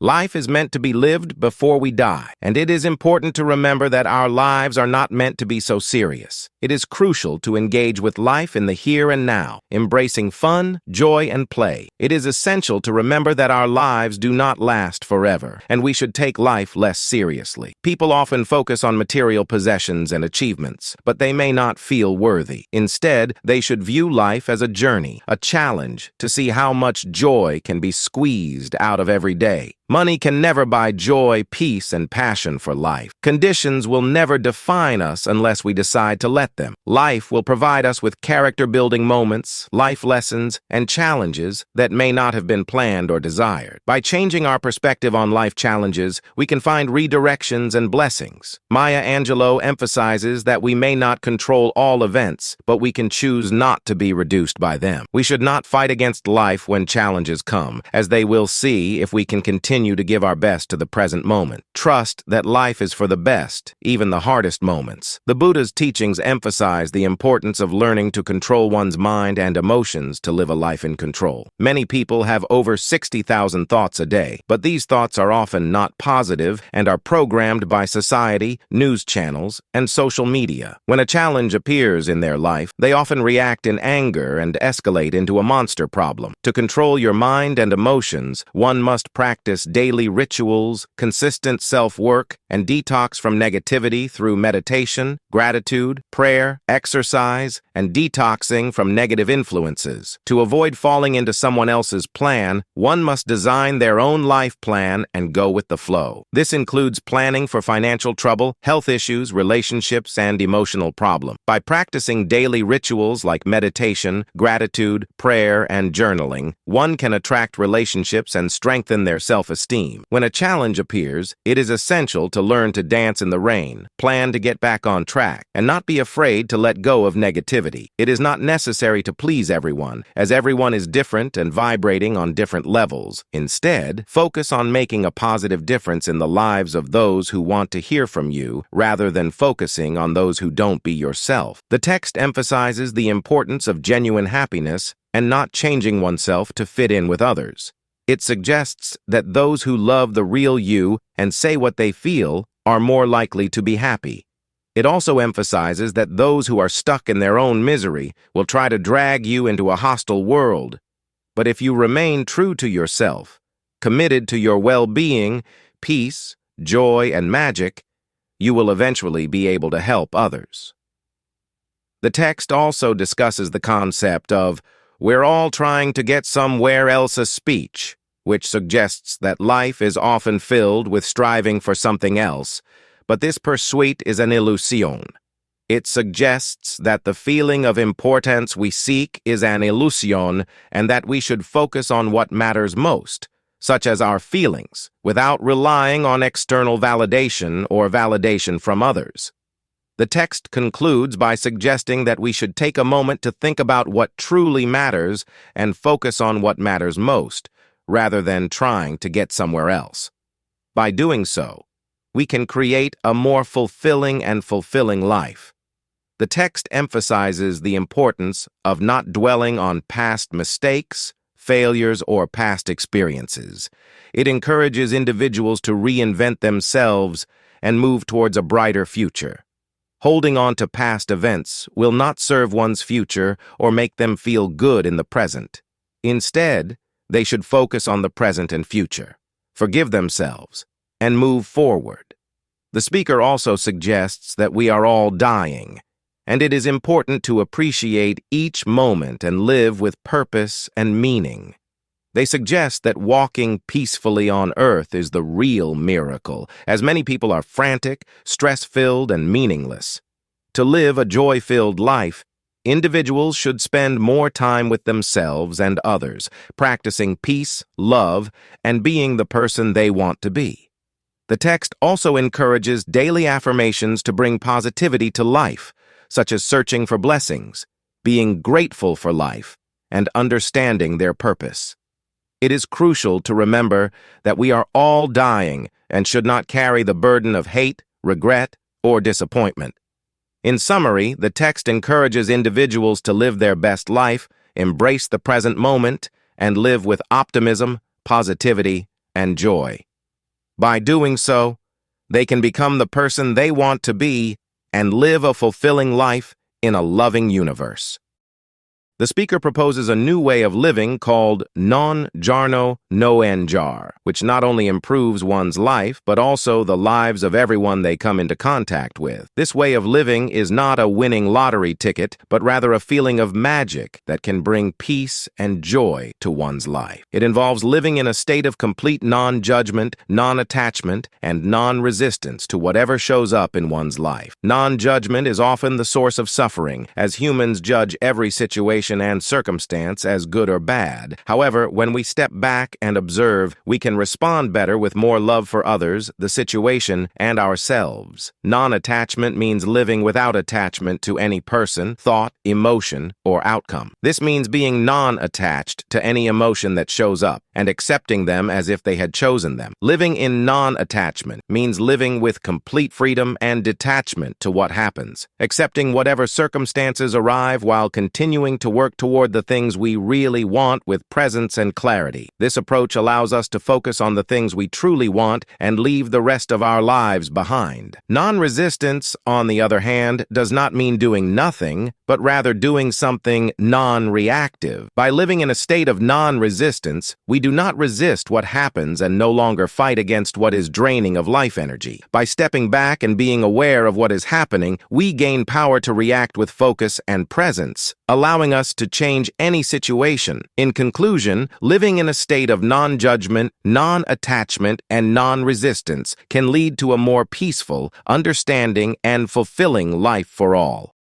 Life is meant to be lived before we die, and it is important to remember that our lives are not meant to be so serious. It is crucial to engage with life in the here and now, embracing fun, joy, and play. It is essential to remember that our lives do not last forever, and we should take life less seriously. People often focus on material possessions and achievements, but they may not feel worthy. Instead, they should view life as a journey, a challenge to see how much joy can be squeezed out of every day. Money can never buy joy, peace, and passion for life. Conditions will never define us unless we decide to let them. Life will provide us with character-building moments, life lessons, and challenges that may not have been planned or desired. By changing our perspective on life challenges, we can find redirections and blessings. Maya Angelou emphasizes that we may not control all events, but we can choose not to be reduced by them. We should not fight against life when challenges come, as they will see if we can continue to give our best to the present moment. Trust that life is for the best, even the hardest moments. The Buddha's teachings emphasize the importance of learning to control one's mind and emotions to live a life in control. Many people have over 60,000 thoughts a day, but these thoughts are often not positive and are programmed by society, news channels, and social media. When a challenge appears in their life, they often react in anger and escalate into a monster problem. To control your mind and emotions, one must practice daily rituals, consistent self-work, and detox from negativity through meditation, gratitude, prayer, exercise, and detoxing from negative influences. To avoid falling into someone else's plan, one must design their own life plan and go with the flow. This includes planning for financial trouble, health issues, relationships, and emotional problems. By practicing daily rituals like meditation, gratitude, prayer, and journaling, one can attract relationships and strengthen their self-esteem. When a challenge appears, it is essential to learn to dance in the rain, plan to get back on track, and not be afraid to let go of negativity. It is not necessary to please everyone, as everyone is different and vibrating on different levels. Instead, focus on making a positive difference in the lives of those who want to hear from you, rather than focusing on those who don't be yourself. The text emphasizes the importance of genuine happiness and not changing oneself to fit in with others. It suggests that those who love the real you and say what they feel are more likely to be happy. It also emphasizes that those who are stuck in their own misery will try to drag you into a hostile world. But if you remain true to yourself, committed to your well-being, peace, joy, and magic, you will eventually be able to help others. The text also discusses the concept of "we're all trying to get somewhere else" a speech, which suggests that life is often filled with striving for something else, but this pursuit is an illusion. It suggests that the feeling of importance we seek is an illusion and that we should focus on what matters most, such as our feelings, without relying on external validation or validation from others. The text concludes by suggesting that we should take a moment to think about what truly matters and focus on what matters most, rather than trying to get somewhere else. By doing so, we can create a more fulfilling life. The text emphasizes the importance of not dwelling on past mistakes, failures, or past experiences. It encourages individuals to reinvent themselves and move towards a brighter future. Holding on to past events will not serve one's future or make them feel good in the present. Instead, they should focus on the present and future, forgive themselves, and move forward. The speaker also suggests that we are all dying, and it is important to appreciate each moment and live with purpose and meaning. They suggest that walking peacefully on earth is the real miracle, as many people are frantic, stress-filled, and meaningless. To live a joy-filled life, individuals should spend more time with themselves and others, practicing peace, love, and being the person they want to be. The text also encourages daily affirmations to bring positivity to life, such as searching for blessings, being grateful for life, and understanding their purpose. It is crucial to remember that we are all dying and should not carry the burden of hate, regret, or disappointment. In summary, the text encourages individuals to live their best life, embrace the present moment, and live with optimism, positivity, and joy. By doing so, they can become the person they want to be and live a fulfilling life in a loving universe. The speaker proposes a new way of living called non jarno no enjar, which not only improves one's life, but also the lives of everyone they come into contact with. This way of living is not a winning lottery ticket, but rather a feeling of magic that can bring peace and joy to one's life. It involves living in a state of complete non-judgment, non-attachment, and non-resistance to whatever shows up in one's life. Non-judgment is often the source of suffering, as humans judge every situation and circumstance as good or bad. However, when we step back and observe, we can respond better with more love for others, the situation, and ourselves. Non-attachment means living without attachment to any person, thought, emotion, or outcome. This means being non-attached to any emotion that shows up and accepting them as if they had chosen them. Living in non-attachment means living with complete freedom and detachment to what happens, accepting whatever circumstances arrive while continuing to work toward the things we really want with presence and clarity. This approach allows us to focus on the things we truly want and leave the rest of our lives behind. Non-resistance, on the other hand, does not mean doing nothing, but rather doing something non-reactive. By living in a state of non-resistance, we do not resist what happens and no longer fight against what is draining of life energy. By stepping back and being aware of what is happening, we gain power to react with focus and presence, allowing us to change any situation. In conclusion, living in a state of non-judgment, non-attachment, and non-resistance can lead to a more peaceful, understanding, and fulfilling life for all.